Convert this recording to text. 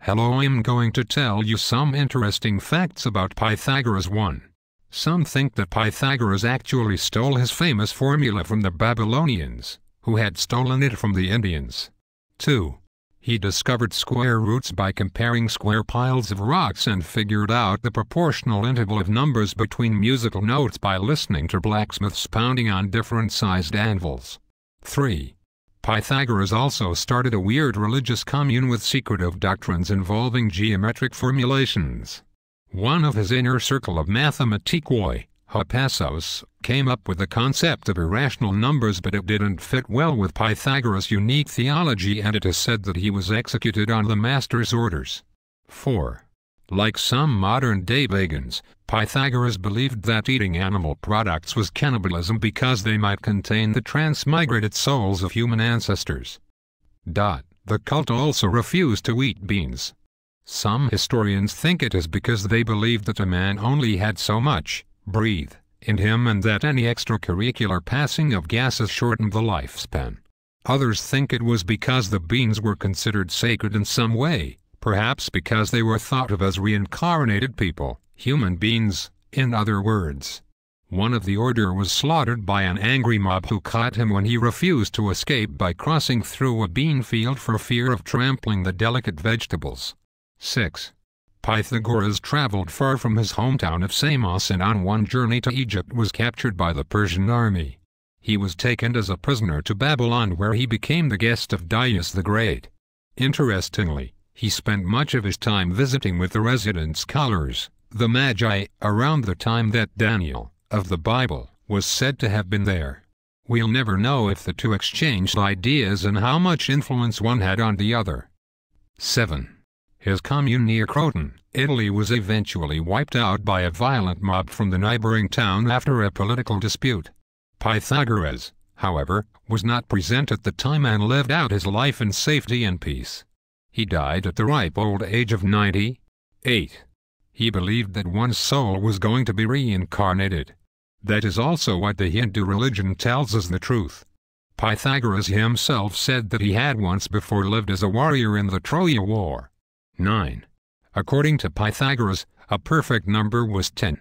Hello, I'm going to tell you some interesting facts about Pythagoras. 1. Some think that Pythagoras actually stole his famous formula from the Babylonians, who had stolen it from the Indians. 2. He discovered square roots by comparing square piles of rocks and figured out the proportional interval of numbers between musical notes by listening to blacksmiths pounding on different-sized anvils. 3. Pythagoras also started a weird religious commune with secretive doctrines involving geometric formulations. One of his inner circle of mathematikoi, Hippasos, came up with the concept of irrational numbers, but it didn't fit well with Pythagoras' unique theology, and it is said that he was executed on the master's orders. 4. Like some modern-day pagans, Pythagoras believed that eating animal products was cannibalism because they might contain the transmigrated souls of human ancestors. The cult also refused to eat beans. Some historians think it is because they believed that a man only had so much breathe in him and that any extracurricular passing of gases shortened the lifespan. Others think it was because the beans were considered sacred in some way, perhaps because they were thought of as reincarnated people, human beings, in other words. One of the order was slaughtered by an angry mob who caught him when he refused to escape by crossing through a bean field for fear of trampling the delicate vegetables. 6. Pythagoras traveled far from his hometown of Samos and on one journey to Egypt was captured by the Persian army. He was taken as a prisoner to Babylon, where he became the guest of Darius the Great. Interestingly, he spent much of his time visiting with the resident scholars, the Magi, around the time that Daniel, of the Bible, was said to have been there. We'll never know if the two exchanged ideas and how much influence one had on the other. 7. His commune near Croton, Italy was eventually wiped out by a violent mob from the neighboring town after a political dispute. Pythagoras, however, was not present at the time and lived out his life in safety and peace. He died at the ripe old age of 90. 8. He believed that one's soul was going to be reincarnated. That is also what the Hindu religion tells us the truth. Pythagoras himself said that he had once before lived as a warrior in the Trojan War. 9. According to Pythagoras, a perfect number was 10.